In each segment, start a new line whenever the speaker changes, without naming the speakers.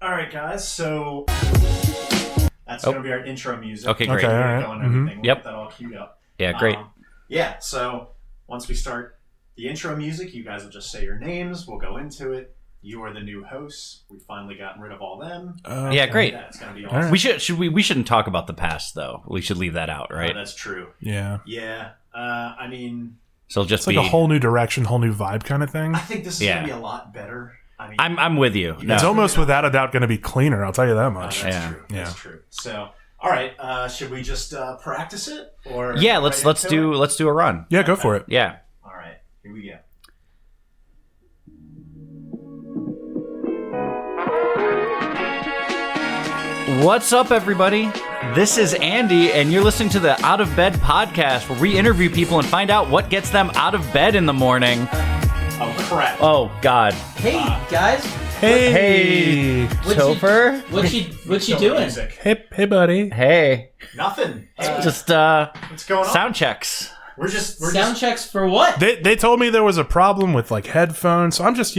All right, guys. So that's going to be our intro music.
Okay, great.
Okay,
all right.
We'll
Yep.
get that all queued up.
Yeah, great.
Yeah, so once we start the intro music, you guys will just say your names. We'll go into it. You are the new hosts. We've finally gotten rid of all them.
Yeah, great.
Yeah, it's going to be awesome.
Right. We shouldn't talk about the past though. We should leave that out, right?
Oh, that's true.
Yeah.
Yeah. I mean,
So just
It's like a whole new direction, whole new vibe kind of thing.
I think this is going to be a lot better. I mean,
I'm with you.
No.
It's almost without a doubt going to be cleaner. I'll tell you that much.
That's
Yeah.
true.
Yeah.
That's true. So, all right. Should we just practice it, or
Yeah, let's do a run.
Yeah, go for it.
Yeah.
All right. Here we go.
What's up, everybody? This is Andy, and you're listening to the Out of Bed podcast, where we interview people and find out what gets them out of bed in the morning.
Oh crap!
Oh God!
Hey guys,
Hey,
Topher.
what you doing?
Music.
hey, buddy.
Hey,
Nothing. Hey,
just
what's going on?
sound checks.
We're
Sound checks for what?
They told me there was a problem with like headphones, so I'm just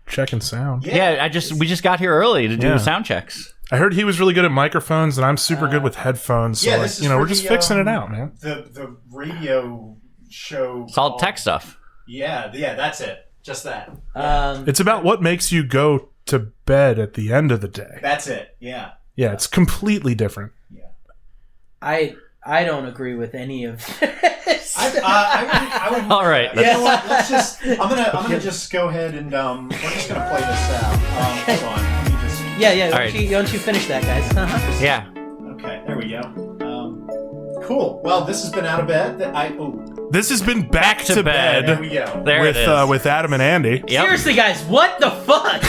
checking sound.
Yeah, we just got here early to do
Yeah.
sound checks.
I heard he was really good at microphones, and I'm super good with headphones. So
Yeah,
like,
this is
we're
for
just
the,
fixing it out, man.
The radio show.
It's all
called-
tech stuff.
Yeah, that's it. Just that.
It's about what makes you go to bed at the end of the day.
That's it. Yeah.
Yeah, it's completely different.
Yeah.
I don't agree with any of this.
I would.
All right.
You know what? Let's just. I'm gonna just go ahead and we're just gonna play this out. Hold on. Let me just.
yeah.
All right.
Why don't you finish that, guys?
Yeah.
Okay. There we go. Cool. Well, this has been Out of Bed.
This has been Back to
Bed.
There we go.
There
with
it is.
with Adam and Andy.
Yep.
Seriously, guys, what the fuck?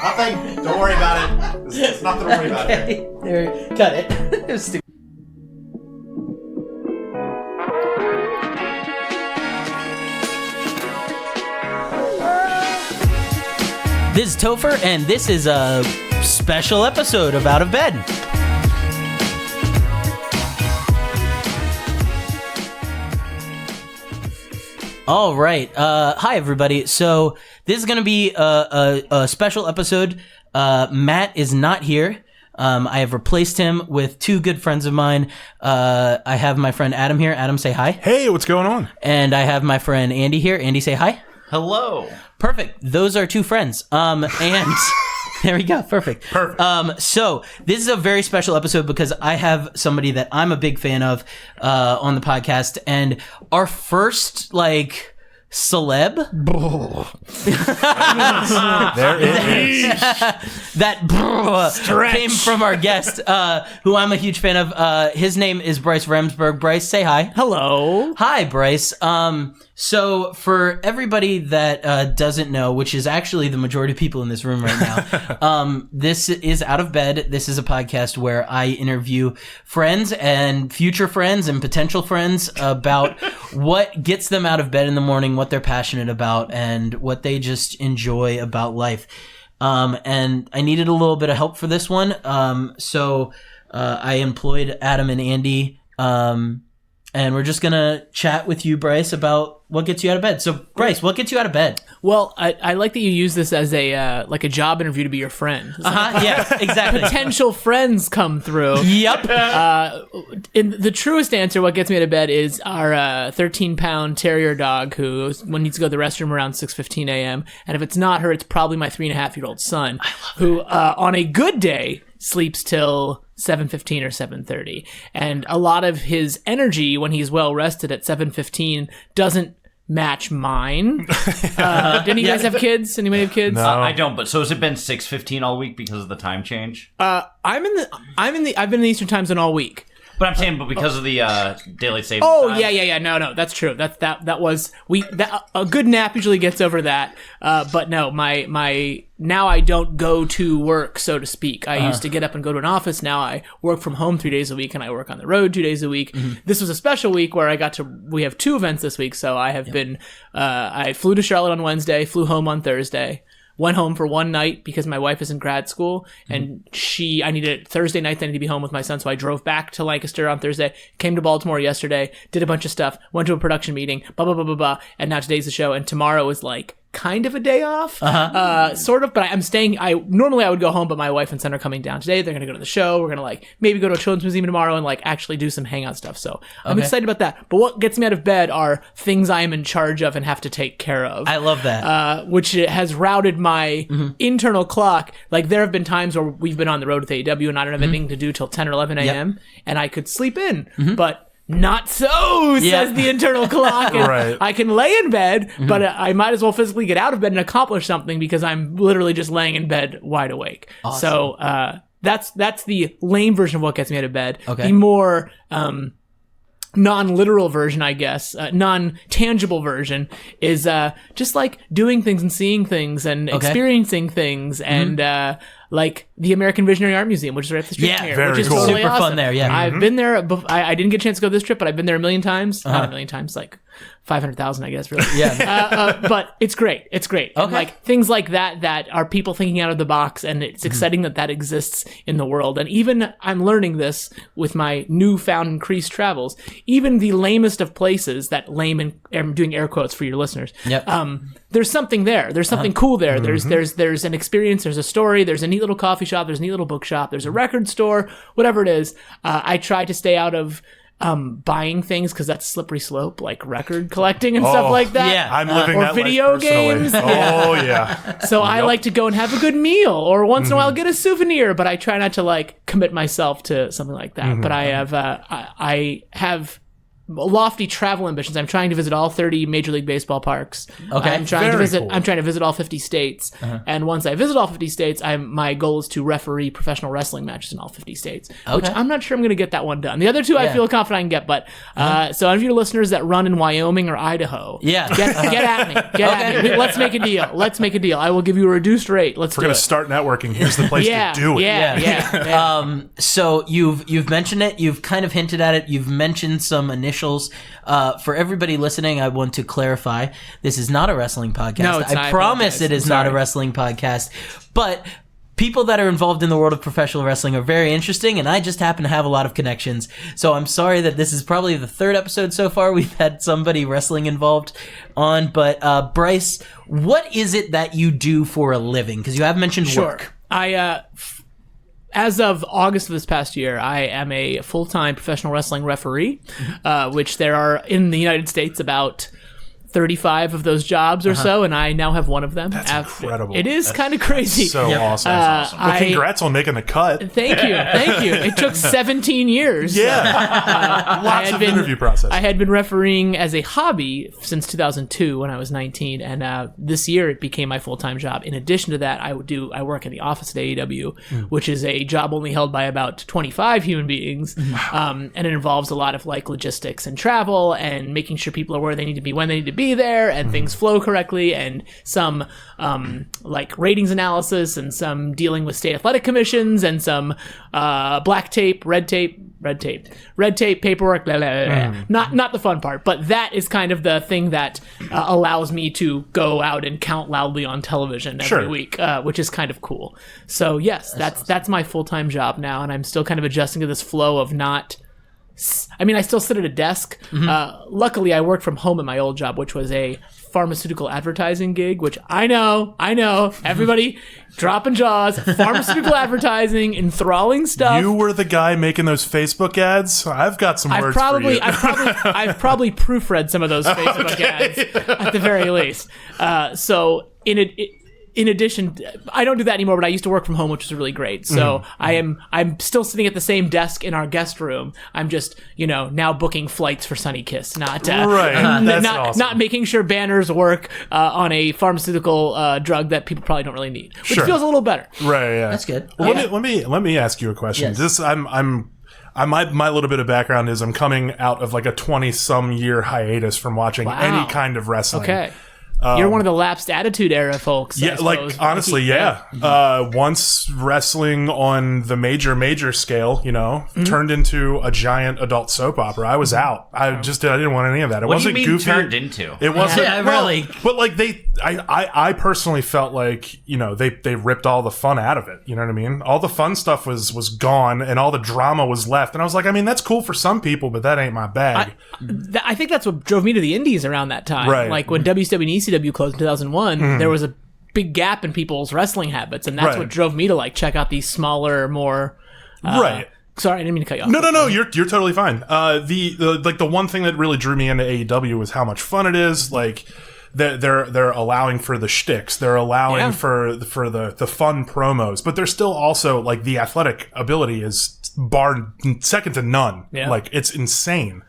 Nothing. Don't worry about it. There's nothing to worry about here.
Okay, there, cut it. It was stupid. This is Topher, and this is a special episode of Out of Bed. All right. Hi, everybody. So this is going to be a special episode. Matt is not here. I have replaced him with two good friends of mine. I have my friend Adam here. Adam, say hi.
Hey, what's going on?
And I have my friend Andy here. Andy, say hi.
Hello.
Perfect. Those are two friends. And there we go. Perfect. So this is a very special episode because I have somebody that I'm a big fan of on the podcast, and our first celeb
There it is.
that came from our guest, who I'm a huge fan of. His name is Bryce Remsburg. Bryce, say hi.
Hello.
Hi, Bryce. So for everybody that doesn't know, which is actually the majority of people in this room right now, this is Out of Bed. This is a podcast where I interview friends and future friends and potential friends about what gets them out of bed in the morning, what they're passionate about, and what they just enjoy about life. And I needed a little bit of help for this one. So I employed Adam and Andy, and we're just going to chat with you, Bryce, about what gets you out of bed. So, Bryce, what gets you out of bed?
Well, I like that you use this as a like a job interview to be your friend.
Yeah, exactly.
Potential friends come through.
Yep.
In the truest answer, what gets me out of bed is our 13-pound terrier dog who needs to go to the restroom around 6:15 a.m. And if it's not her, it's probably my 3.5-year-old son, who on a good day sleeps till 7:15 or 7:30, and a lot of his energy when he's well rested at 7:15 doesn't match mine. Didn't you guys have kids? Anybody have kids?
No.
I don't. But so has it been 6:15 all week because of the time change?
I've been in the Eastern time zone all week.
But I'm saying, because of the daylight savings.
Oh
time.
yeah. No, that's true. That was a good nap usually gets over that. But no, my now I don't go to work, so to speak. I used to get up and go to an office. Now I work from home 3 days a week, and I work on the road 2 days a week. Mm-hmm. This was a special week where we have two events this week. So I have been. I flew to Charlotte on Wednesday, flew home on Thursday. Went home for one night because my wife is in grad school, and I needed Thursday night. Then I need to be home with my son, so I drove back to Lancaster on Thursday. Came to Baltimore yesterday, did a bunch of stuff, went to a production meeting, blah blah blah blah blah, and now today's the show. And tomorrow is like kind of a day off, sort of, but I'm staying. Normally I would go home, but my wife and son are coming down today. They're going to go to the show. We're going to like maybe go to a children's museum tomorrow and like actually do some hangout stuff. So I'm excited about that. But what gets me out of bed are things I am in charge of and have to take care of.
I love that.
Which has routed my internal clock. Like there have been times where we've been on the road with AEW and I don't have anything to do till 10 or 11 a.m. and I could sleep in, but not so, says the internal clock. And
Right.
I can lay in bed, but I might as well physically get out of bed and accomplish something because I'm literally just laying in bed wide awake.
Awesome.
So that's the lame version of what gets me out of bed.
Okay.
The more non-literal version, I guess, non-tangible version is just like doing things and seeing things and experiencing things and like the American Visionary Art Museum, which is right up the street from here,
very
which is
cool.
totally
Super
awesome.
fun there, yeah.
I've been there. I didn't get a chance to go this trip, but I've been there a million times. Not a million times, like 500,000, I guess, really.
Yeah.
But it's great. It's great. And like things like that are people thinking out of the box, and it's exciting that exists in the world. And even I'm learning this with my newfound increased travels. Even the lamest of places, that lame, and I'm doing air quotes for your listeners.
Yep.
There's something there. There's something cool there. There's an experience. There's a story. There's a neat little coffee shop. There's a neat little bookshop. There's a record store. Whatever it is, I try to stay out of buying things because that's a slippery slope, like record collecting and stuff like that.
Yeah.
I'm living
or
that
video
life personally.
games.
Oh yeah.
So I like to go and have a good meal, or once in a while get a souvenir. But I try not to like commit myself to something like that. But I have lofty travel ambitions. I'm trying to visit all 30 Major League Baseball parks.
Okay.
I'm trying
Very
to
cool.
visit all 50 states. And once I visit all 50 states, my goal is to referee professional wrestling matches in all 50 states. Which I'm not sure I'm going to get that one done. The other two I feel confident I can get. But so any of your listeners that run in Wyoming or Idaho, get at me. Get at me. Let's make a deal. I will give you a reduced rate. Let's
We're
do
gonna
it.
start networking. Here's the place to do it.
Yeah.
So you've mentioned it. You've kind of hinted at it. You've mentioned some initials. For everybody listening, I want to clarify: this is not a wrestling podcast.
No, it's not.
I promise it is
I'm
not a
sorry.
wrestling podcast. But people that are involved in the world of professional wrestling are very interesting, and I just happen to have a lot of connections. So I'm sorry that this is probably the third episode so far we've had somebody wrestling involved on. But Bryce, what is it that you do for a living? Because you have mentioned work.
As of August of this past year, I am a full-time professional wrestling referee, which there are in the United States about 35 of those jobs or so, and I now have one of them.
That's incredible.
It is kind of crazy.
So awesome. Well, congrats on making the cut.
Thank you. It took 17 years.
Yeah. Lots of interview process.
I had been refereeing as a hobby since 2002 when I was 19, and this year it became my full-time job. In addition to that, I work in the office at AEW, which is a job only held by about 25 human beings, and it involves a lot of like logistics and travel and making sure people are where they need to be when they need to be there, and things flow correctly, and some like ratings analysis, and some dealing with state athletic commissions, and some black tape, red tape, paperwork, blah, blah, blah. Not the fun part, but that is kind of the thing that allows me to go out and count loudly on television every week, which is kind of cool. So yes, that's my full-time job now, and I'm still kind of adjusting to this flow of not. I mean, I still sit at a desk. Luckily, I worked from home at my old job, which was a pharmaceutical advertising gig, which I know, everybody dropping jaws, pharmaceutical advertising, enthralling stuff.
You were the guy making those Facebook ads? I've got some words for you.
I've probably proofread some of those Facebook ads at the very least. So in addition, I don't do that anymore, but I used to work from home, which was really great. So I'm still sitting at the same desk in our guest room. I'm just, now booking flights for Sunny Kiss, not not making sure banners work on a pharmaceutical drug that people probably don't really need, which feels a little better.
Right, yeah.
That's good.
Well, let me ask you a question.
Yes.
My little bit of background is I'm coming out of like a 20-some year hiatus from watching any kind of wrestling.
Okay. You're one of the lapsed attitude era folks.
Yeah, like honestly, yeah. Once wrestling on the major scale, turned into a giant adult soap opera. I was out. I didn't want any of that. It
What
wasn't
do you mean
goofy.
turned into?
It wasn't.
Yeah, really.
But like I personally felt like they ripped all the fun out of it. You know what I mean? All the fun stuff was gone, and all the drama was left. And I was like, I mean, that's cool for some people, but that ain't my bag.
I think that's what drove me to the indies around that time.
Right.
Like when WCW ECW closed in 2001, there was a big gap in people's wrestling habits, and that's what drove me to like check out these smaller, more
right.
Sorry, I didn't mean to cut you off.
No, you're totally fine. The one thing that really drew me into AEW was how much fun it is. Like they're allowing for the shticks, they're allowing for the fun promos, but there's still also like the athletic ability is second to none.
Yeah.
Like it's insane.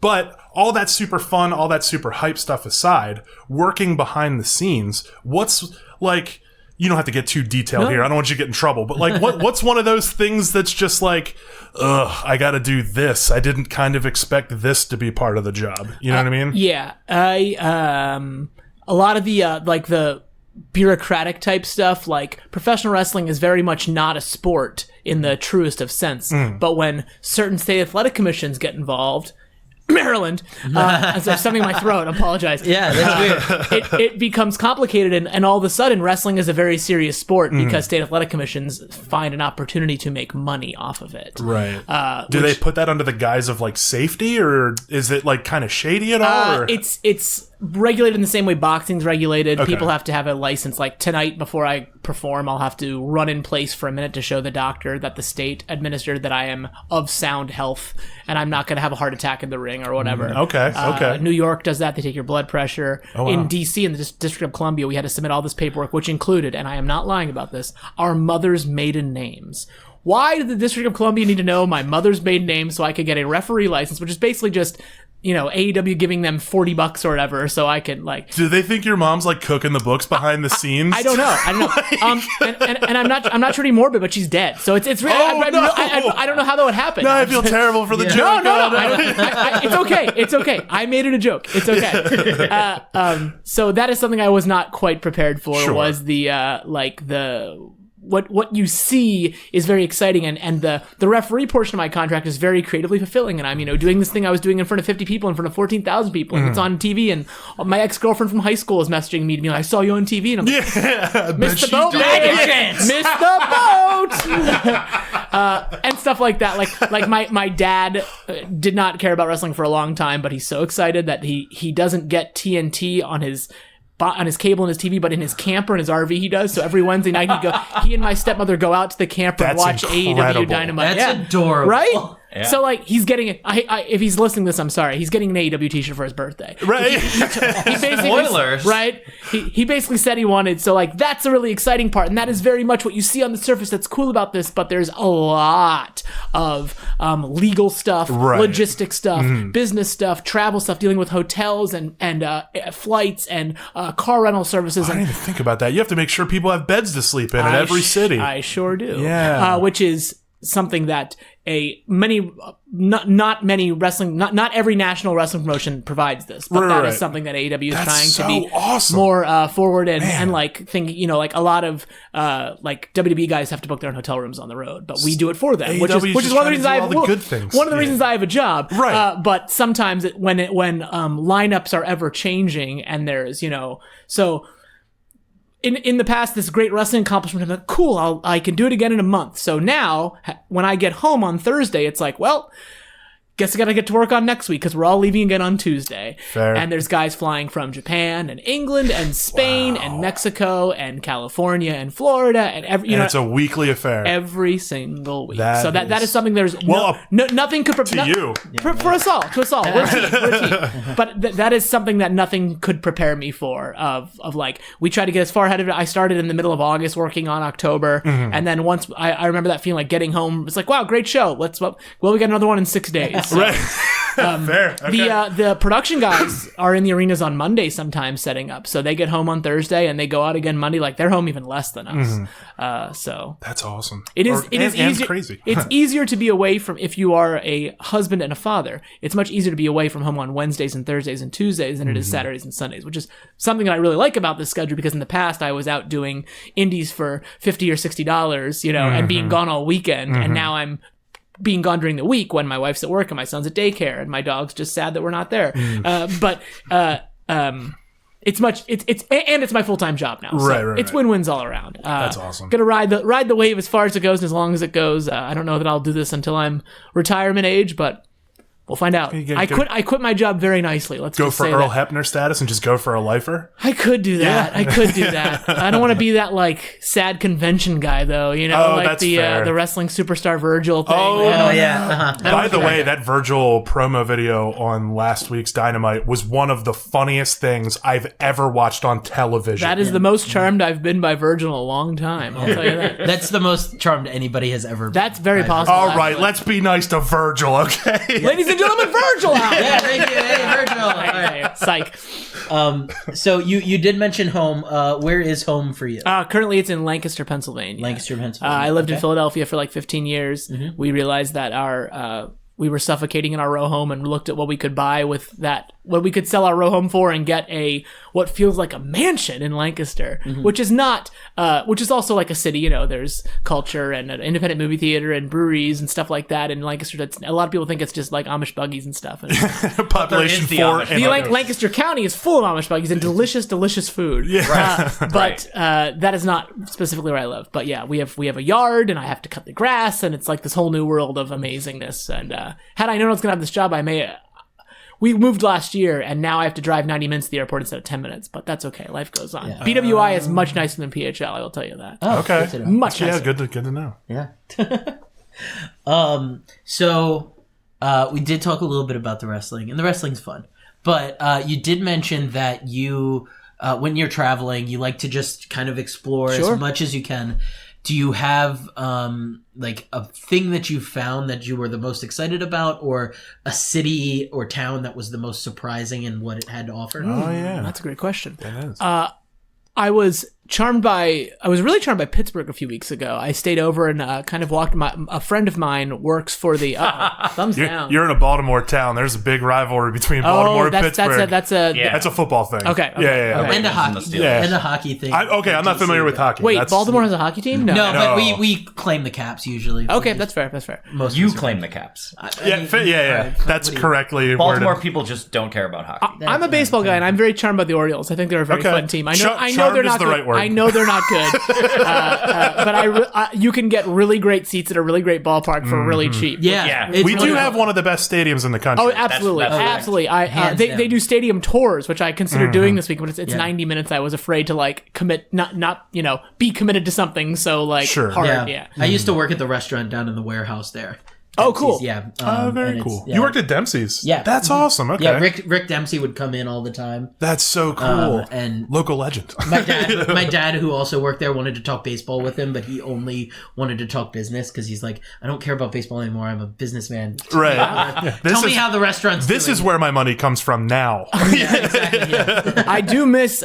But all that super fun, all that super hype stuff aside, working behind the scenes, what's like. You don't have to get too detailed here. I don't want you to get in trouble. But like, what's one of those things that's just like, ugh, I got to do this. I didn't kind of expect this to be part of the job. You know what I mean?
Yeah, a lot of the like the bureaucratic type stuff, like professional wrestling is very much not a sport in the truest of sense. But when certain state athletic commissions get involved, Maryland, as there's something in my throat, I apologize.
Yeah, that's weird.
It becomes complicated, and all of a sudden, wrestling is a very serious sport because state athletic commissions find an opportunity to make money off of it.
Right. Do they put that under the guise of like safety, or is it like kind of shady at all? Or?
It's regulated in the same way boxing's regulated. Okay. People have to have a license. Like tonight, before I perform, I'll have to run in place for a minute to show the doctor that the state administered that I am of sound health and I'm not going to have a heart attack in the ring or whatever.
Okay.
New York does that. They take your blood pressure.
Oh, wow.
In D.C., in the District of Columbia, we had to submit all this paperwork, which included, and I am not lying about this, our mother's maiden names. Why did the District of Columbia need to know my mother's maiden name so I could get a referee license, which is basically just, you know, AEW giving them $40 or whatever so I can, like...
Do they think your mom's, like, cooking the books behind the scenes?
I don't know. And I'm not trying to be morbid, but she's dead. So it's really... I don't know how that would happen.
No, I feel terrible for the joke.
No. It's okay. I made it a joke. It's okay. So that is something I was not quite prepared for, was what you see is very exciting, and the referee portion of my contract is very creatively fulfilling, and I'm, you know, doing this thing I was doing in front of 50 people, in front of 14,000 people, and it's on TV, and my ex-girlfriend from high school is messaging me to be like, I saw you on TV, and I'm like, missed the boat, missed the boat! And stuff like that. Like my dad did not care about wrestling for a long time, but he's so excited that he doesn't get TNT on his cable and his TV, but in his camper and his RV he does. So every Wednesday night he and my stepmother go out to the camper and watch AEW Dynamite.
That's adorable.
Right?
Yeah.
So like he's getting it. If he's listening to this, I'm sorry. He's getting an AEW t-shirt for his birthday.
Right.
He basically,
Spoilers.
Right. He basically said he wanted. So like that's a really exciting part, and that is very much what you see on the surface. That's cool about this. But there's a lot of legal stuff, logistic stuff, business stuff, travel stuff, dealing with hotels and flights and car rental services.
I didn't even think about that. You have to make sure people have beds to sleep in every city.
I sure do.
Yeah.
Which is something that not every national wrestling promotion provides this, but that is something that AEW is trying to be
awesome.
more forward and like think, you know, like a lot of like WWE guys have to book their own hotel rooms on the road, but we do it for them, which is one of the reasons I have one of the reasons I have a job,
right?
But sometimes when lineups are ever changing and there's, you know, so. In the past, this great wrestling accomplishment, I'm like, cool, I can do it again in a month. So now, when I get home on Thursday, it's like, well, guess I gotta get to work on next week because we're all leaving again on Tuesday.
Fair.
And there's guys flying from Japan and England and Spain and Mexico and California and Florida and it's
a weekly affair
every single week.
That
is something there's nothing could prepare
you
for us all. To us all, we're a team. But that is something that nothing could prepare me for. Of like we try to get as far ahead of it. I started in the middle of August working on October, and then once I remember that feeling like getting home. It's like, wow, great show. We got another one in 6 days. So,
right. Fair. Okay.
The production guys are in the arenas on Monday sometimes setting up, so they get home on Thursday and they go out again Monday. Like they're home even less than us. So
that's awesome.
It is easier.
Crazy.
It's easier to be away from if you are a husband and a father. It's much easier to be away from home on Wednesdays and Thursdays and Tuesdays than it is Saturdays and Sundays, which is something that I really like about this schedule because in the past I was out doing indies for $50 or $60, you know, and being gone all weekend, and now I'm being gone during the week when my wife's at work and my son's at daycare and my dog's just sad that we're not there. It's my full-time job now. So
right.
It's win-wins all around.
That's awesome.
Gonna ride the wave as far as it goes and as long as it goes. I don't know that I'll do this until I'm retirement age, but We'll find out. I quit my job very nicely. Let's
Go
just
for
say
Earl
that.
Hebner status and just go for a lifer?
I could do that. I could do that. I don't want to be that like sad convention guy though. You know, like
that's fair.
the wrestling superstar Virgil thing.
Oh yeah. Uh-huh.
By the way, that Virgil promo video on last week's Dynamite was one of the funniest things I've ever watched on television.
That is the most charmed I've been by Virgil in a long time. I'll tell you that.
That's the most charmed anybody has ever been.
That's very possible.
All right,
actually.
let's be nice to Virgil, okay?
Ladies and gentlemen, Virgil out.
Yeah, thank you. Hey, Virgil. All right.
Psych.
So you did mention home. Where is home for you?
Currently, it's in Lancaster, Pennsylvania.
Lancaster, Pennsylvania.
I lived in
Okay.
Philadelphia for like 15 years. We realized that we were suffocating in our row home, and looked at what we could buy with that, what we could sell our row home for, and get what feels like a mansion in Lancaster, which is not, which is also like a city. You know, there's culture and an independent movie theater and breweries and stuff like that in Lancaster. That's a lot of people think it's just like Amish buggies and stuff. And
Population
the
4.
Amish.
and
Lancaster County is full of Amish buggies and delicious food. But that is not specifically where I live. But yeah, we have a yard, and I have to cut the grass, and it's like this whole new world of amazingness. And had I known I was gonna have this job, we moved last year, and now I have to drive 90 minutes to the airport instead of 10 minutes. But that's okay. Life goes on.
Yeah.
BWI is much nicer than PHL. I will tell you that.
Oh,
Okay.
good to know.
Much
Yeah,
nicer.
good to know.
Yeah. So we did talk a little bit about the wrestling, and the wrestling's fun. But you did mention that you, when you're traveling, you like to just kind of explore
Sure.
as much as you can. Do you have like a thing that you found that you were the most excited about, or a city or town that was the most surprising in what it had to offer?
Oh, yeah.
That's a great question.
That is.
I was really charmed by Pittsburgh a few weeks ago. I stayed over and kind of walked. A friend of mine works for the thumbs down.
You're in a Baltimore town. There's a big rivalry between Baltimore and Pittsburgh.
That's
a football thing.
Okay.
Yeah.
Okay.
And a hockey,
Yeah.
and a hockey thing.
I'm not familiar with hockey.
Wait,
That's-
Baltimore has a hockey team?
No, but
No.
we claim the caps usually.
Okay, that's fair. That's fair.
Most
You
of us
claim the Caps.
Yeah. That's
what do you-
correctly
Baltimore
worded.
people just don't care about hockey.
I'm a baseball guy, and I'm very charmed by the Orioles. I think they're a very
Okay.
fun team. I know
Charmed
they're
is
not
the
good.
right word.
I know they're not good. But you can get really great seats at a really great ballpark for really cheap.
Yeah,
Yeah.
it's
We do
really-
have one of the best stadiums in the country.
Oh, absolutely,
That's correct.
absolutely.
Hands
They
down.
do stadium tours, which I consider doing this week, but it's
Yeah.
90 minutes. I was afraid to like commit, not be committed to something so like
Sure.
hard.
Yeah.
Yeah.
I used to work at the restaurant down in the warehouse there.
Oh, cool.
Dempsey's, Yeah.
Oh,
and
very
it's-
cool.
yeah.
You worked at Dempsey's.
Yeah.
That's awesome. Okay.
Yeah, Rick Dempsey would come in all the time.
That's so cool.
And
Local legend.
my dad, who also worked there, wanted to talk baseball with him, but he only wanted to talk business because he's like, I don't care about baseball anymore. I'm a businessman.
Right. Yeah.
Tell me how the restaurant's
This
doing.
is where my money comes from now.
Yeah, exactly. Yeah.
I do miss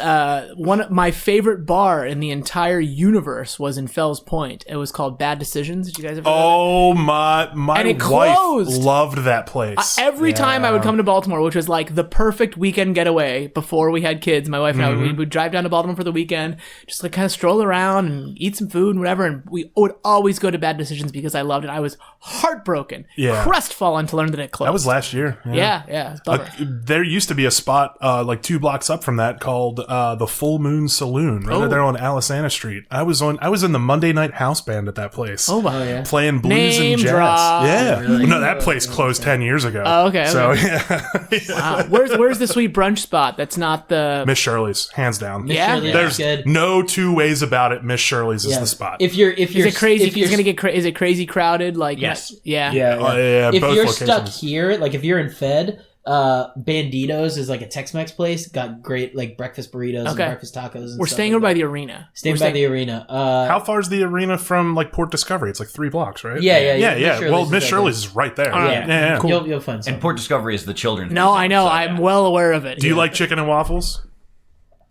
one of my favorite bar in the entire universe was in Fells Point. It was called Bad Decisions. Did you guys ever?
Oh my
And it
wife
closed.
loved that place.
Every time I would come to Baltimore, which was like the perfect weekend getaway before we had kids, my wife and I we would drive down to Baltimore for the weekend, just like kind of stroll around and eat some food and whatever. And we would always go to Bad Decisions because I loved it. I was heartbroken, crestfallen to learn that it closed.
That was last year.
Yeah. It's a bummer.
There used to be a spot like 2 blocks up from that called the Full Moon Saloon, right there on Alisana Street. I was in the Monday Night House Band at that place.
Oh wow.
yeah.
Playing blues
Name
and jazz.
drop.
Yeah.
Really?
No, that place closed 10 years ago.
Oh, okay.
So yeah.
Wow. Where's the sweet brunch spot? That's not the.
Miss Shirley's, hands down.
Yeah?
Shirley's
There's
good.
no two ways about it. Miss Shirley's is
Yeah.
the spot.
If you're
Is it crazy?
if you're,
It's gonna get is it crazy crowded? Like
Yes.
Yeah.
yeah.
yeah,
If
both
you're
locations.
stuck here, like if you're in Fed, Banditos is like a Tex-Mex place. Got great like breakfast burritos and
Okay.
breakfast tacos. And
We're
stuff
staying
like
over by
that.
the arena.
Staying by the arena.
How far is the arena from like Port Discovery? It's like 3 blocks, right?
Yeah.
Yeah.
Miss
Well,
Shirley's
Miss
is
Shirley's is right there.
right.
Yeah. Cool.
You'll find something.
And Port Discovery is the children's
No,
museum,
I know.
so,
I'm
yeah.
well aware of it.
Do you like chicken and waffles?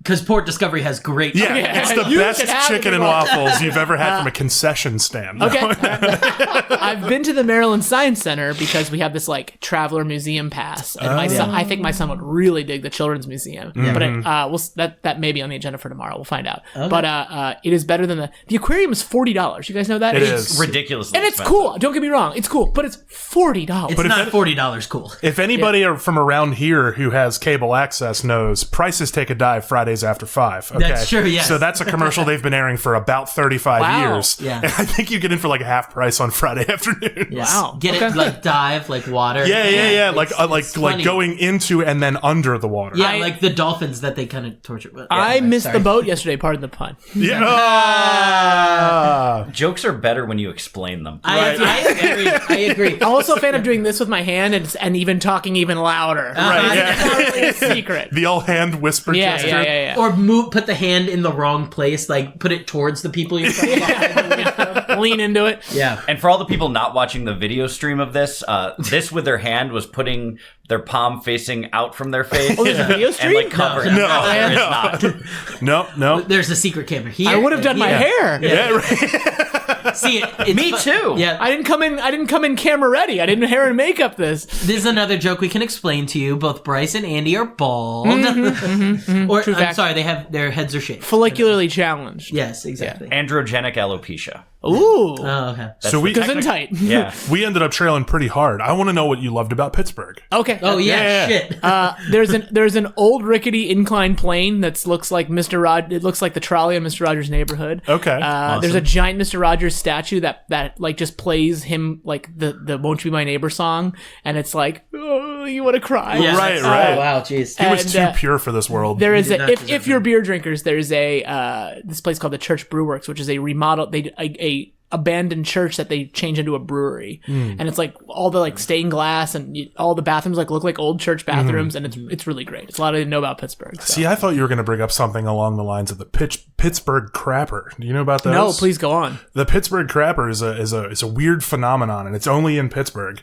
Because Port Discovery has great.
Yeah,
Yeah,
it's the
you
best
should have
chicken
the
and
waffles.
waffles you've ever had from a concession stand.
Okay. I've been to the Maryland Science Center because we have this like traveler museum pass, and my son, I think my son would really dig the children's museum. But that may be on the agenda for tomorrow. We'll find out.
Okay.
But it is better than the aquarium is $40. You guys know that?
It
It's-
is.
Ridiculously
and it's
expensive.
cool. Don't get me wrong, it's cool, but it's $40.
It's not $40 cool.
If anybody are from around here who has cable access knows, prices take a dive Friday Fridays after 5. Okay?
That's true, yes.
So that's a commercial they've been airing for about 35
Wow.
years.
Yeah.
And I think you get in for like half price on Friday afternoon.
Yes.
Wow.
Get it like dive, like water.
Yeah. Like
It's
like
funny.
going into and then under the water.
Yeah, like the dolphins that they kind of torture.
I missed
sorry.
the boat yesterday. Pardon the pun.
Yeah. Ah.
Jokes are better when you explain them.
I agree.
I'm also a fan of doing this with my hand and even talking even louder.
Right,
It's not really a secret.
The all hand whisper gesture.
Yeah.
Or put the hand in the wrong place, like put it towards the people you're talking about.
Lean into it.
Yeah.
And for all the people not watching the video stream of this, this with their hand was putting their palm facing out from their face.
Oh, there's a video stream?
And like covering.
No.
There is not.
No.
There's a secret camera here.
I would have done my hair.
Yeah, right.
See, it's
Me too.
Yeah.
I didn't come in camera ready. I didn't hair and makeup this.
This is another joke we can explain to you. Both Bryce and Andy are bald. Or
True
I'm
fact.
sorry, their heads are shaved.
Follicularly challenged.
Yes, exactly.
Androgenic alopecia.
Ooh.
Oh, okay.
So we
Gesundheit.
Yeah.
we ended up trailing pretty hard. I want to know what you loved about Pittsburgh.
Okay.
Oh yeah,
Yeah.
shit.
There's an old rickety inclined plane that looks like It looks like the trolley in Mr. Rogers' Neighborhood.
Okay.
There's a giant Mr. Rogers statue that like just plays him like the "Won't You Be My Neighbor" song, and it's like, oh, you want to cry.
Yeah.
Right.
Oh wow, jeez.
He was
And,
too pure for this world.
There is
did not
if
deserve
you're beer drinkers, there's a this place called the Church Brewworks, which is a remodel. A abandoned church that they change into a brewery, and it's like all the like stained glass and all the bathrooms like look like old church bathrooms, and it's really great. It's a lot to know about Pittsburgh. So.
See, I thought you were going to bring up something along the lines of the Pittsburgh Crapper. Do you know about those?
No, please go on.
The Pittsburgh Crapper is a weird phenomenon, and it's only in Pittsburgh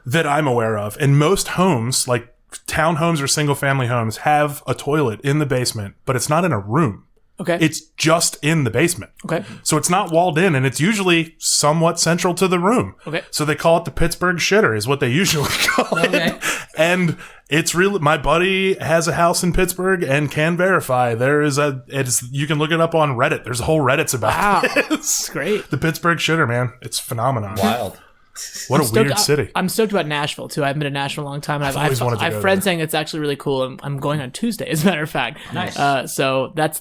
that I'm aware of. And most homes, like townhomes or single family homes, have a toilet in the basement, but it's not in a room.
Okay.
It's just in the basement.
Okay.
So it's not walled in, and it's usually somewhat central to the room.
Okay.
So they call it the Pittsburgh Shitter, is what they usually call
Okay.
it. And it's really, my buddy has a house in Pittsburgh and can verify you can look it up on Reddit. There's whole Reddits about
Wow.
this.
It's great.
The Pittsburgh Shitter, man. It's phenomenon.
Wild.
What a weird city.
I'm stoked about Nashville too. I haven't been to Nashville in a long time.
I've always wanted to
I have
go
friends
there.
saying it's actually really cool. I'm going on Tuesday, as a matter of fact.
Nice.
So that's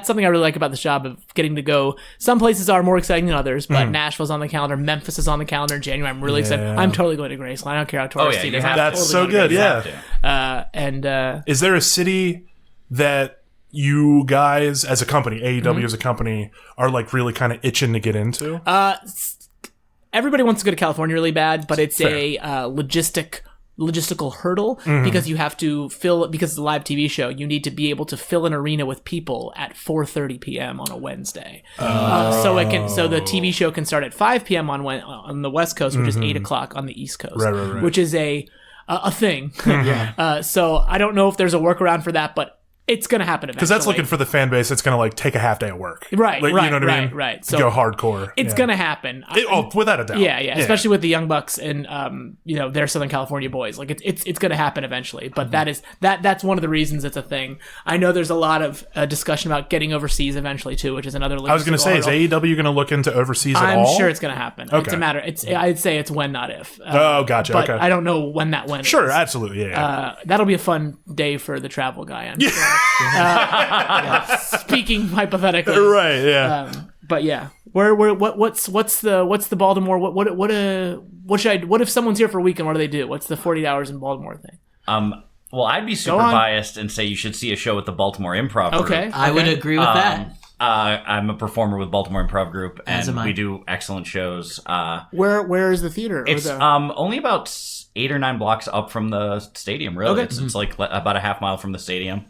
something I really like about this job of getting to go. Some places are more exciting than others, but Nashville's on the calendar. Memphis is on the calendar in January. I'm really excited.
Yeah.
I'm totally going to Graceland. I don't care how touristy it is.
you have
I'm
to.
That's
totally
so
going to
good,
Graceland.
yeah.
And
Is there a city that you guys, as a company, AEW
Mm-hmm.
as a company, are like really kind of itching to get into?
everybody wants to go to California really bad, but it's
Fair.
a logistical hurdle
Mm-hmm.
because you have to because it's a live TV show. You need to be able to fill an arena with people at 4:30 p.m. on a Wednesday. So the TV show can start at 5 p.m. on the West Coast, which is 8 o'clock on the East Coast,
Mm-hmm. Right.
which is a thing.
Mm-hmm.
So I don't know if there's a workaround for that, but it's going to happen eventually.
Because that's looking for the fan base that's going to like take a half day of work.
Right,
Like,
right,
you know what I mean?
right.
So
So
go hardcore.
it's
Yeah.
going to happen.
Without a doubt.
Yeah, especially with the Young Bucks and they're Southern California boys. Like it's going to happen eventually. But that's one of the reasons it's a thing. I know there's a lot of discussion about getting overseas eventually too, which is another.
I was going to say, is AEW going to look into overseas at all?
I'm sure it's going to happen.
Okay.
It's a matter. I'd say it's when, not if.
Oh, gotcha.
But
Okay.
I don't know when that when.
Sure,
is.
absolutely. Yeah.
That'll be a fun day for the travel guy. I'm sure. Speaking hypothetically.
Right. Yeah.
But yeah, what's the Baltimore? What if someone's here for a weekend? What do they do? What's the 48 hours in Baltimore thing?
Well, I'd be super
on.
biased and say you should see a show with the Baltimore Improv Group.
Okay,
I would agree with that.
I'm a performer with Baltimore Improv Group,
As am
and
I.
we do excellent shows.
Where is the theater?
It's only about 8 or 9 blocks up from the stadium. Really,
Okay.
it's like about a half mile from the stadium.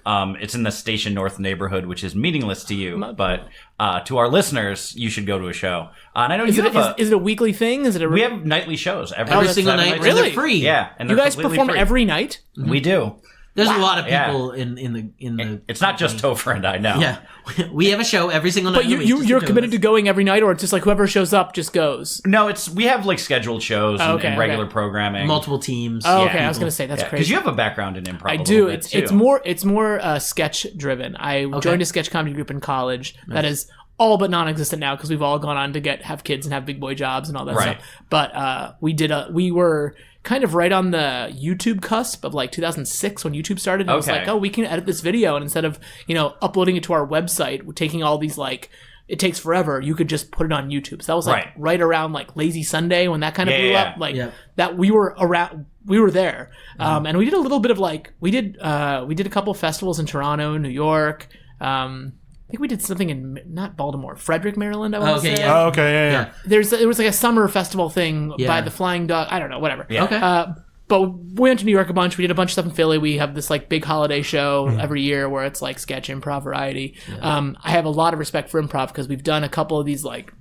It's in the Station North neighborhood, which is meaningless to you, but to our listeners, you should go to a show. And I know
Is
you
it,
have
is it a weekly thing? Is it a
we have nightly shows every
Every single
7
night,
nights.
and they're
Really?
free.
Yeah, and
you
they're
guys
completely
perform
free.
every night?
We do.
There's a lot of
Yeah.
people in the.
It's not just Topher and I know.
Yeah, we have a show every single night.
But you're committed to going every night, or it's just like whoever shows up just goes?
No, we have like scheduled shows
Okay,
and regular
okay.
programming.
multiple teams.
Oh, okay.
Yeah.
I was gonna say that's
because
crazy.
you have a background in improv.
I
a
do.
little bit,
It's
too.
more sketch driven. I joined a sketch comedy group in college that is all but non-existent now because we've all gone on to have kids and have big boy jobs and all that
Right.
stuff. But we were kind of right on the YouTube cusp of like 2006 when YouTube started. And it was
Okay.
like, we can edit this video, and instead of uploading it to our website, taking all these like. It takes forever. You could just put it on YouTube. So that was like right around like Lazy Sunday when that kind of blew up. Like that we were around. We were there, and we did a little bit of like we did a couple of festivals in Toronto, New York. I think we did something in not Baltimore, Frederick, Maryland. I want to say.
Oh, okay, yeah.
It was like a summer festival thing
Yeah.
by the Flying Dog. I don't know, whatever.
Yeah.
Okay.
But we went to New York a bunch. We did a bunch of stuff in Philly. We have this like big holiday show every year where it's like sketch, improv, variety. I have a lot of respect for improv because we've done a couple of these like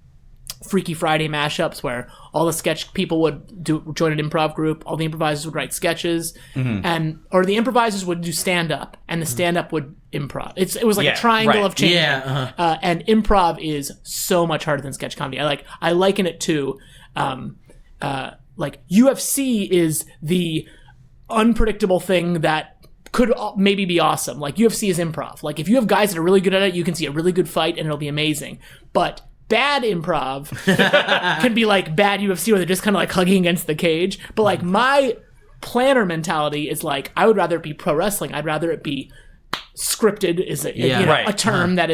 Freaky Friday mashups where all the sketch people would join an improv group. All the improvisers would write sketches, or the improvisers would do stand up, and the stand up would improv. It was like a triangle of change.
Yeah,
And improv is so much harder than sketch comedy. I liken it to. Like UFC is the unpredictable thing that could maybe be awesome. Like UFC is improv. Like if you have guys that are really good at it, you can see a really good fight and it'll be amazing. But bad improv can be like bad UFC where they're just kind of like hugging against the cage. But like my planner mentality is like I would rather it be pro wrestling. I'd rather it be scripted is a term that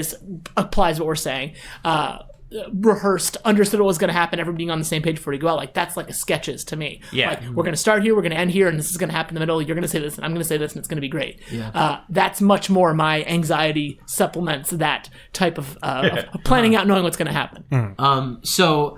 applies what we're saying. Rehearsed, understood what was going to happen, everyone being on the same page before you go out. Like that's like a sketches to me.
Yeah.
Like we're going to start here, we're going to end here, and this is going to happen in the middle. You're going to say this, and I'm going to say this, and it's going to be great.
Yeah.
That's much more my anxiety supplements that type of planning out, knowing what's going to happen.
So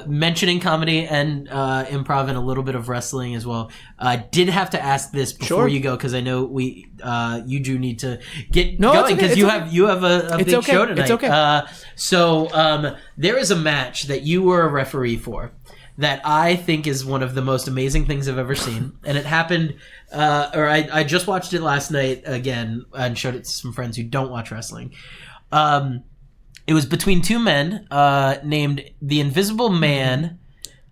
mentioning comedy and improv and a little bit of wrestling as well. I did have to ask this before you go because I know you do need to get going because you have a big show tonight.
It's okay.
So there is a match that you were a referee for that I think is one of the most amazing things I've ever seen, and it happened. I just watched it last night again and showed it to some friends who don't watch wrestling. It was between two men named the Invisible Man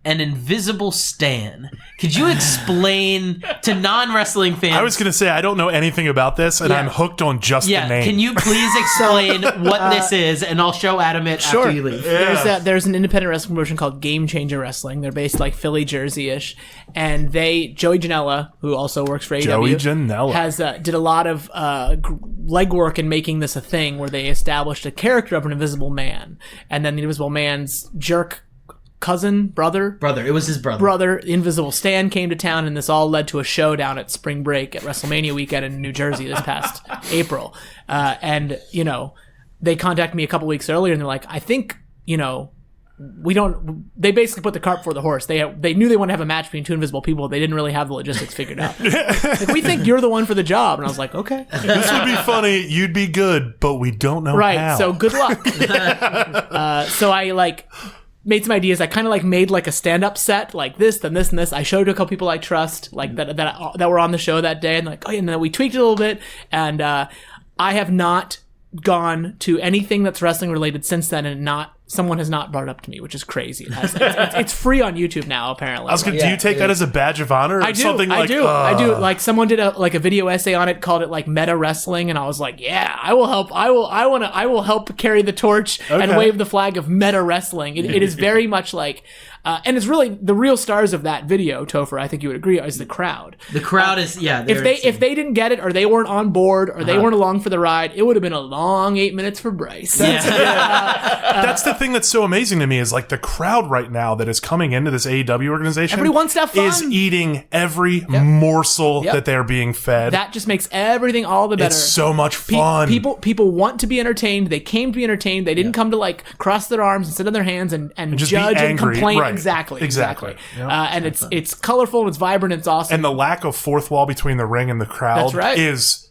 and Invisible Stan. Could you explain to non-wrestling fans?
I was going to say, I don't know anything about this, and I'm hooked on just the name.
Can you please explain what this is, and I'll show Adam it after you leave.
There's an independent wrestling promotion called Game Changer Wrestling. They're based like Philly, Jersey-ish, and Joey Janela, who also works for AEW, has did a lot of legwork in making this a thing where they established a character of an Invisible Man, and then the Invisible Man's jerk brother,
it was his brother,
Invisible Stan, came to town, and this all led to a show down at Spring Break at WrestleMania weekend in New Jersey this past April. And they contacted me a couple weeks earlier, and they're like, I think they basically put the cart before the horse. They knew they wanted to have a match between two invisible people. They didn't really have the logistics figured out. Like, we think you're the one for the job. And I was like, okay.
This would be funny. You'd be good, but we don't know how.
So good luck. So I made some ideas. I kind of made a stand-up set, like this, then this, and this. I showed it to a couple people I trust, that were on the show that day, and and then we tweaked it a little bit. And I have not gone to anything that's wrestling related since then, and someone has not brought it up to me, which is crazy. It's free on YouTube now, apparently.
I was going, do you take that as a badge of honor?
I do. I do. Someone did a video essay on it, called it meta wrestling, and I was like, yeah, I will help. I will help carry the torch and wave the flag of meta wrestling. It is very much and it's really the real stars of that video, Topher, I think you would agree, is the crowd.
The crowd is,
if they didn't get it, or they weren't on board, or they weren't along for the ride, it would have been a long 8 minutes for Bryce.
That's the thing that's so amazing to me is the crowd right now that is coming into this AEW organization.
Everybody wants to have fun.
Is eating every morsel that they're being fed.
That just makes everything all the better.
It's so much fun.
People want to be entertained. They came to be entertained. They didn't come to cross their arms and sit on their hands and judge and complain.
Right.
Exactly.
Yep.
And it's colorful and it's vibrant and it's awesome.
And the lack of fourth wall between the ring and the crowd is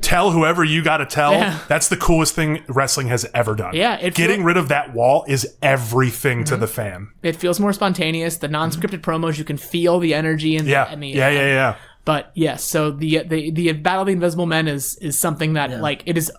tell whoever you got to tell. Yeah. That's the coolest thing wrestling has ever done.
Yeah,
getting rid of that wall is everything to the fan.
It feels more spontaneous. The non-scripted promos, you can feel the energy and
yeah.
But yes, so the Battle of the Invisible Men is something that it is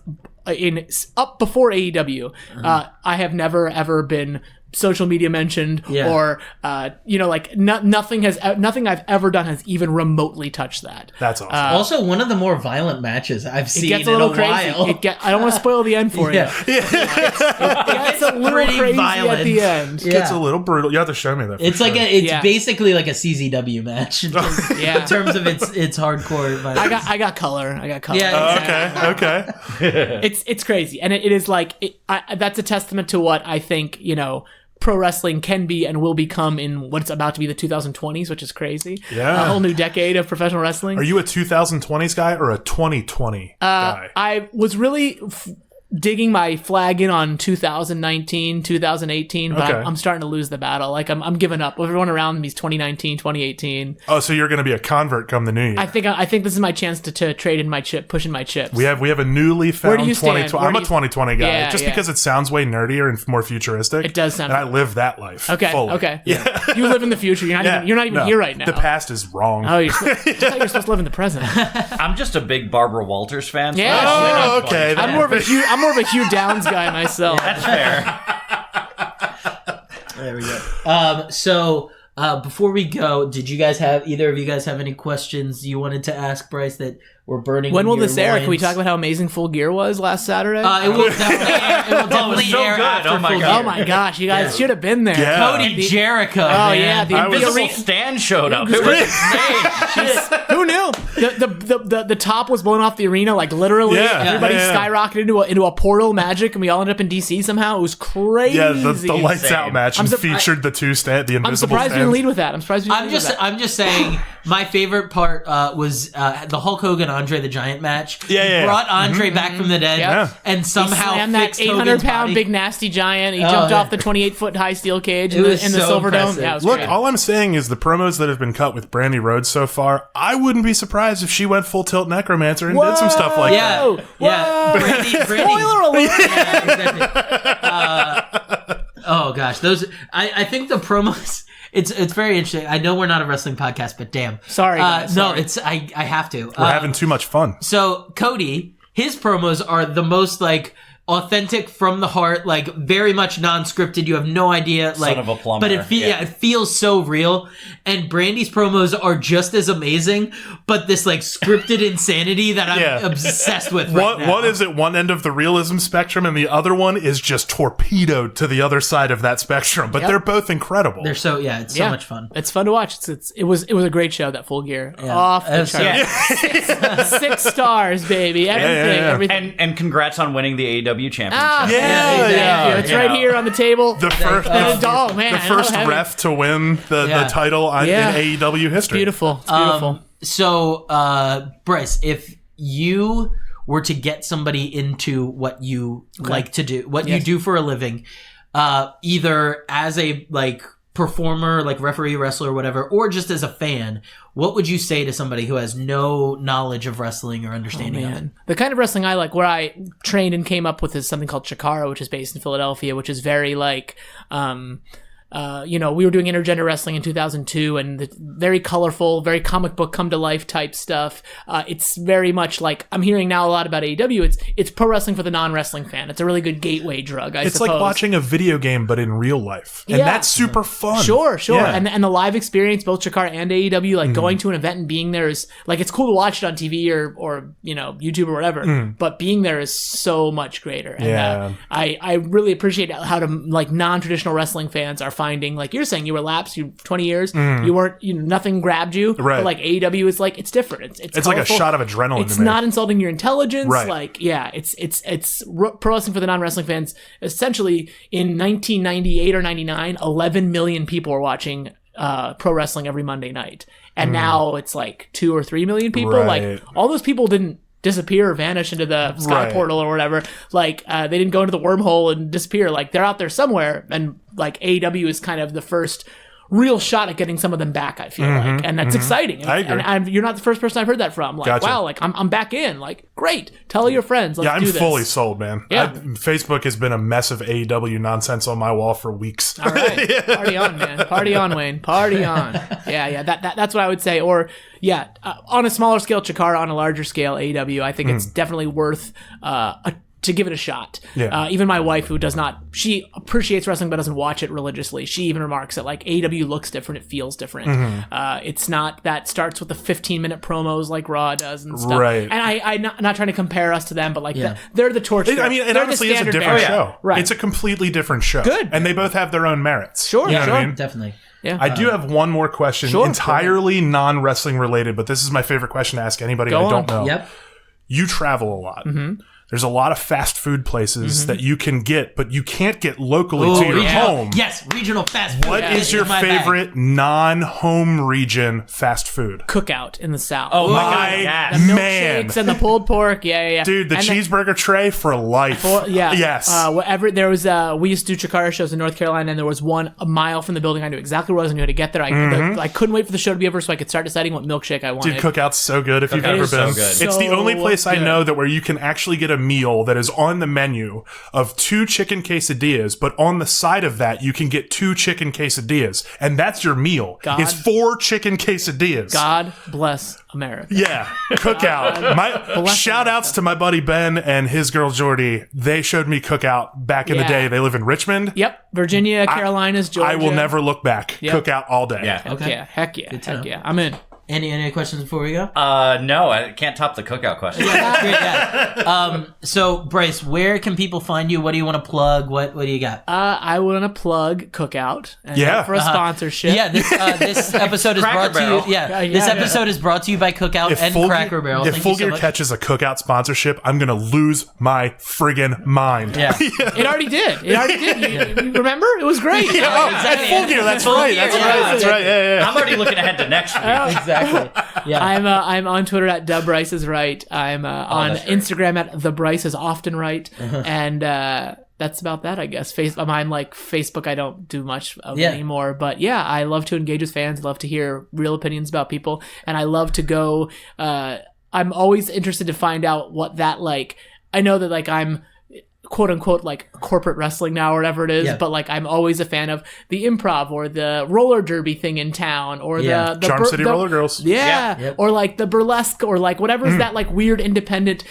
up before AEW. I have never ever been social media mentioned, or like nothing I've ever done has even remotely touched that.
That's awesome.
Also, one of the more violent matches I've seen
It gets a little crazy.
while.
I don't want to spoil the end for you. It gets a little
pretty
crazy
violent.
at the end.
It's a little brutal. You have to show me that.
It's
sure.
like it's basically like a CZW match in terms of its hardcore violence.
I got color.
Yeah,
Okay.
It's crazy, and it is like that's a testament to what I think pro wrestling can be and will become in what's about to be the 2020s, which is crazy.
Yeah.
A whole new decade of professional wrestling.
Are you a 2020s guy or a 2020 guy?
I was really digging my flag in on 2019, 2018, but
Okay.
I'm starting to lose the battle. Like I'm giving up. Everyone around me is 2019, 2018.
Oh, so you're going to be a convert come the new year.
I think this is my chance to trade in my chip, push in my chips.
We have a newly found
Where do you stand?
2020. I'm a 2020 guy,
Yeah,
just
yeah.
because it sounds way nerdier and more futuristic.
It does sound
and I live that life.
Okay.
fully.
Okay. Yeah. You live in the future. You're not even here right now.
The past is wrong.
Oh, just like you're supposed to live in the present.
I'm just a big Barbara Walters fan. So
Yeah.
Oh, okay.
I'm more of a Hugh Downs guy myself.
That's fair.
There we go. So before we go, did either of you guys have any questions you wanted to ask Bryce that were burning?
When
in
will
your
this air? Can we
loins?
talk about how amazing Full Gear was last Saturday?
It will definitely
so
air
good.
after
Oh my
Full
God.
Oh my gosh, you guys should have been there.
Yeah.
Cody Jericho.
Oh
man.
yeah, the
Invisible
arena.
Stan showed up. It was insane.
Who knew? The top was blown off the arena, like literally.
Yeah,
Everybody
yeah.
skyrocketed into a portal magic, and we all ended up in DC somehow. It was crazy.
Yeah, the lights out match
I'm
featured the two the invisible
I'm surprised we
stands.
didn't lead with that.
I'm just saying. My favorite part was the Hulk Hogan Andre the Giant match.
Yeah,
He
yeah.
brought Andre back from the dead,
Yeah.
and somehow
slammed that
fixed Hogan's
800-pound
body.
big nasty giant. He jumped
yeah.
off the 28-foot high steel cage in
It
the
was so
Silver Dome.
impressive.
Yeah, it was
Look,
great.
all I'm saying is the promos that have been cut with Brandy Rhodes so far, I wouldn't be surprised if she went full tilt necromancer and did some stuff like that.
Whoa!
Yeah, Brandy.
Spoiler alert!
Yeah, exactly. Oh gosh, those. I think the promos. It's very interesting. I know we're not a wrestling podcast, but damn.
Sorry, guys,
No,
sorry.
it's I have to.
We're having too much fun.
So Cody, his promos are the most like authentic from the heart, like very much non-scripted. You have no idea, like,
of a plumber,
but it feels so real. And Brandy's promos are just as amazing, but this like scripted insanity that I'm obsessed with. Right now.
One is at one end of the realism spectrum, and the other one is just torpedoed to the other side of that spectrum. But they're both incredible.
They're so it's so much fun.
It's fun to watch. It was a great show. That Full Gear off the charts. 6 stars, baby. Everything.
And congrats on winning the AEW championship.
Ah,
Yeah,
thank
yeah,
you. It's right here on the table.
the first,
man,
the first
I know,
ref to win the title in AEW history.
Beautiful. It's beautiful.
So, Bryce, if you were to get somebody into what you like to do, what you do for a living, either as a like performer, like referee, wrestler, whatever, or just as a fan, what would you say to somebody who has no knowledge of wrestling or understanding of it?
The kind of wrestling I like, where I trained and came up with, is something called Chikara, which is based in Philadelphia, which is very like, we were doing intergender wrestling in 2002, and very colorful, very comic book come to life type stuff. It's very much like, I'm hearing now a lot about AEW. It's pro wrestling for the non-wrestling fan. It's a really good gateway drug, I suppose.
It's like watching a video game, but in real life. And that's super fun.
Sure.
Yeah.
And the live experience, both Chikara and AEW, like going to an event and being there is, like, it's cool to watch it on TV or YouTube or whatever, but being there is so much greater. And I really appreciate how to, like, non-traditional wrestling fans are finding, like you're saying, you were lapsed, 20 years, you weren't, nothing grabbed you,
right.
but like AEW is like, it's different. It's
like a
colorful.
shot of adrenaline.
It's
to me.
not insulting your intelligence.
Right.
Like, it's pro wrestling for the non-wrestling fans. Essentially, in 1998 or 99, 11 million people were watching pro wrestling every Monday night. And now it's like 2 or 3 million people.
Right.
Like, all those people didn't disappear or vanish into the sky portal or whatever. Like, they didn't go into the wormhole and disappear. Like, they're out there somewhere. And like, AEW is kind of the first real shot at getting some of them back, I feel like, and that's exciting.
I agree.
And you're not the first person I've heard that from. Like,
Gotcha.
wow, like I'm back in. Like, great. Tell your friends. Let's
I'm
do this.
fully sold, man.
Yeah.
Facebook has been a mess of AEW nonsense on my wall for weeks.
All right, party on, man. Party on, Wayne. Party on. Yeah. That's what I would say. Or on a smaller scale, Chikara. On a larger scale, AEW. I think it's definitely worth to give it a shot.
Yeah.
Even my wife, who she appreciates wrestling but doesn't watch it religiously, she even remarks that like AEW looks different, it feels different. It's not that starts with the 15-minute promos like Raw does and stuff.
Right.
And I'm not trying to compare us to them, but like they're the torch.
It honestly is a different show.
Right.
It's a completely different show.
Good.
And they both have their own merits.
Sure,
You know what I mean?
Definitely.
Yeah.
I do have one more question, entirely non-wrestling related, but this is my favorite question to ask anybody I don't know.
Yep.
You travel a lot. There's a lot of fast food places that you can get, but you can't get locally to your home.
Yes, regional fast food.
What is your favorite non-home region fast food?
Cookout in the South.
Oh my God,
My
yes.
The
man.
milkshakes and the pulled pork. Yeah.
Dude, the
And
cheeseburger tray for life. Yes.
Whatever. There was we used to do Chikara shows in North Carolina, and there was one a mile from the building. I knew exactly where I was. I knew how to get there. I couldn't wait for the show to be over so I could start deciding what milkshake I wanted.
Dude, Cookout's so good if you've
Cookout
ever
is so
been.
good.
It's the only place I
good.
know that where you can actually get a meal that is on the menu of 2 chicken quesadillas, but on the side of that you can get 2 chicken quesadillas, and that's your meal. It's 4 chicken quesadillas.
God bless America.
Yeah, Cookout. My shout outs to my buddy Ben and his girl Jordy. They showed me Cookout back in the day. They live in Richmond.
Yep. Virginia, Carolinas, Georgia.
I will never look back.
Yep.
Cookout all day.
Yeah.
Heck yeah. I'm in.
Any questions before we go?
No, I can't top the cookout question.
That's great, yeah. So, Bryce, where can people find you? What do you want to plug? What do you got?
I want to plug Cookout and look for a sponsorship.
Yeah, this episode is brought to you. This episode is brought to you by Cookout and Cracker Barrel.
If Full Gear catches a Cookout sponsorship, I'm gonna lose my friggin' mind.
Yeah.
It already did. You remember? It was great.
Exactly.
Full Gear. That's right. That's right. Yeah.
I'm already looking ahead to next week.
Exactly. Yeah.
I'm on Twitter at @Bryce is right. I'm on
that's great.
Instagram at the Bryce is often right, and that's about that, I guess. I'm like Facebook. I don't do much of anymore, but yeah, I love to engage with fans. Love to hear real opinions about people, and I love to go. I'm always interested to find out what that like. I know that like I'm quote unquote like corporate wrestling now or whatever it is, but like I'm always a fan of the improv or the roller derby thing in town or the
Charm City Roller Girls.
Or like the burlesque or like whatever is that like weird independent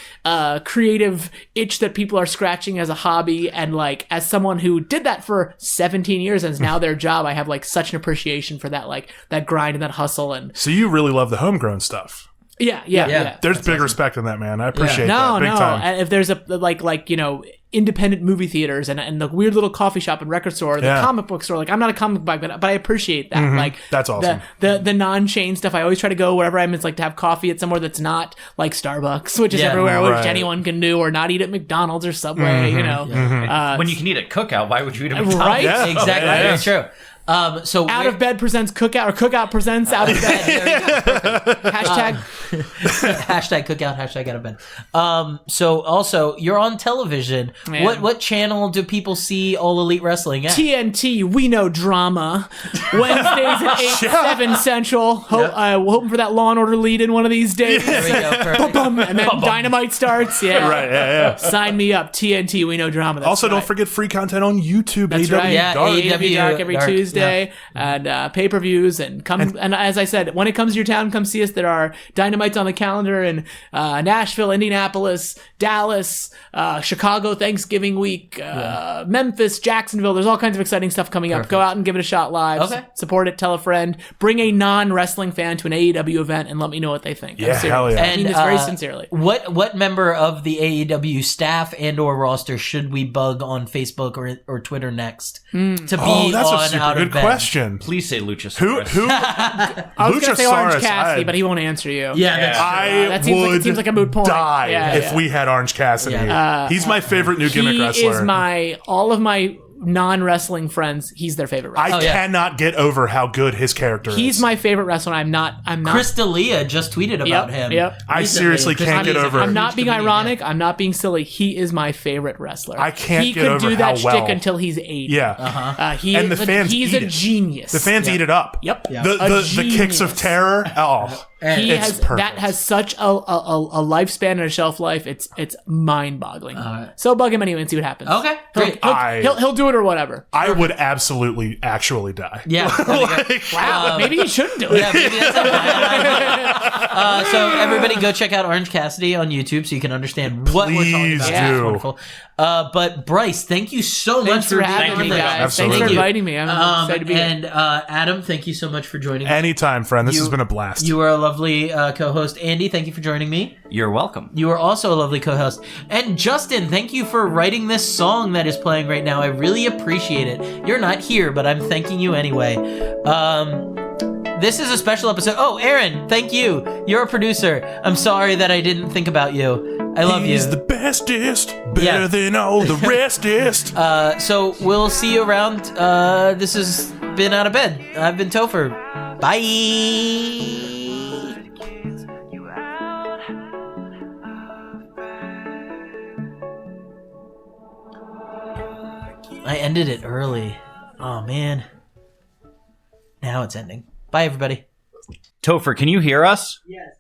creative itch that people are scratching as a hobby. And like as someone who did that for 17 years and is now their job, I have like such an appreciation for that, like that grind and that hustle. And
So you really love the homegrown stuff.
Yeah.
There's big respect in that, man. I appreciate that. Big time.
And if there's a like you know independent movie theaters and the weird little coffee shop and record store, the comic book store, like I'm not a comic book guy, but I appreciate that. Like
That's awesome.
The non-chain stuff. I always try to go wherever I'm. It's like to have coffee at somewhere that's not like Starbucks, which is everywhere, which anyone can do, or not eat at McDonald's or Subway. You know,
When you can eat at Cookout, why would you eat at McDonald's?
right?
Yeah.
Exactly.
Yeah.
That's true. So
Out of Bed presents Cookout, or Cookout presents Out of Bed. Hashtag.
hashtag Cookout, hashtag Out of Bed. So also you're on television.
Man.
What channel do people see All Elite Wrestling at?
TNT, we know drama. Wednesdays at 7 Central. Hoping for that Law and Order lead in one of these days.
There we go. Perfect.
And then Dynamite starts. Yeah.
Right, yeah.
Sign me up. TNT, we know drama. That's
Also,
right.
don't forget free content on YouTube.
That's
AEW
right.
Yeah,
Dark.
AEW
Dark every
Dark,
Tuesday and pay-per-views and as I said, when it comes to your town, come see us. There are Dynamites on the calendar in Nashville, Indianapolis, Dallas, Chicago Thanksgiving week, Memphis, Jacksonville. There's all kinds of exciting stuff coming up. Go out and give it a shot live.
Okay.
Support it. Tell a friend. Bring a non-wrestling fan to an AEW event and let me know what they think.
Yeah,
I'm serious.
hell yeah.
I mean this very sincerely.
What member of the AEW staff and or roster should we bug on Facebook or Twitter next to be
That's
on
a super
Out
good
of Bed?
question.
Please say Luchasaurus.
Who?
I was going to say Orange
Luchasaurus,
Cassidy, but he won't answer you.
Yeah, that's true.
I
that seems
would
it seems like a moot point.
die
Yeah,
if
yeah.
we had Orange Cassidy.
Yeah.
He's my favorite new gimmick
He
wrestler.
is all of my non-wrestling friends. He's their favorite wrestler.
I cannot get over how good his character is.
He's my favorite wrestler. I'm not.
Chris D'Elia just tweeted about him.
Yep.
I
recently.
seriously can't get over
I'm
it.
not being
Huge comedian,
ironic. I'm not being silly. He is my favorite wrestler.
I can't
He
get
could
over
do
how
that
well.
shtick until he's 80.
Yeah.
He
And the fans
He's
eat
a
it.
genius.
The fans eat it up.
Yep.
The kicks of
genius.
terror. Oh. It's perfect.
that has such a lifespan and a shelf life. It's mind boggling. So bug him anyway and see what happens.
Okay, great.
He'll do it or whatever.
I would absolutely actually die.
Yeah.
Wow, maybe he shouldn't do it.
Yeah, maybe that's okay. So everybody go check out Orange Cassidy on YouTube so you can understand what we're talking
Please
about.
do.
It's wonderful. But Bryce, thank you so much
Thanks for
being
having
on
me,
the
guys.
Absolutely.
Thanks for
Thank you.
inviting me. I'm excited to be here.
And Adam, thank you so much for joining me.
Anytime, friend. This has been a blast.
You are a lovely co-host. Andy, thank you for joining me.
You're welcome.
You are also a lovely co-host. And Justin, thank you for writing this song that is playing right now. I really appreciate it. You're not here, but I'm thanking you anyway. This is a special episode. Oh, Aaron, thank you. You're a producer. I'm sorry that I didn't think about you. I love you.
He's the bestest, better than all the restest.
So we'll see you around. This has been Out of Bed. I've been Topher. Bye. I ended it early. Oh, man. Now it's ending. Bye, everybody.
Topher, can you hear us?
Yes.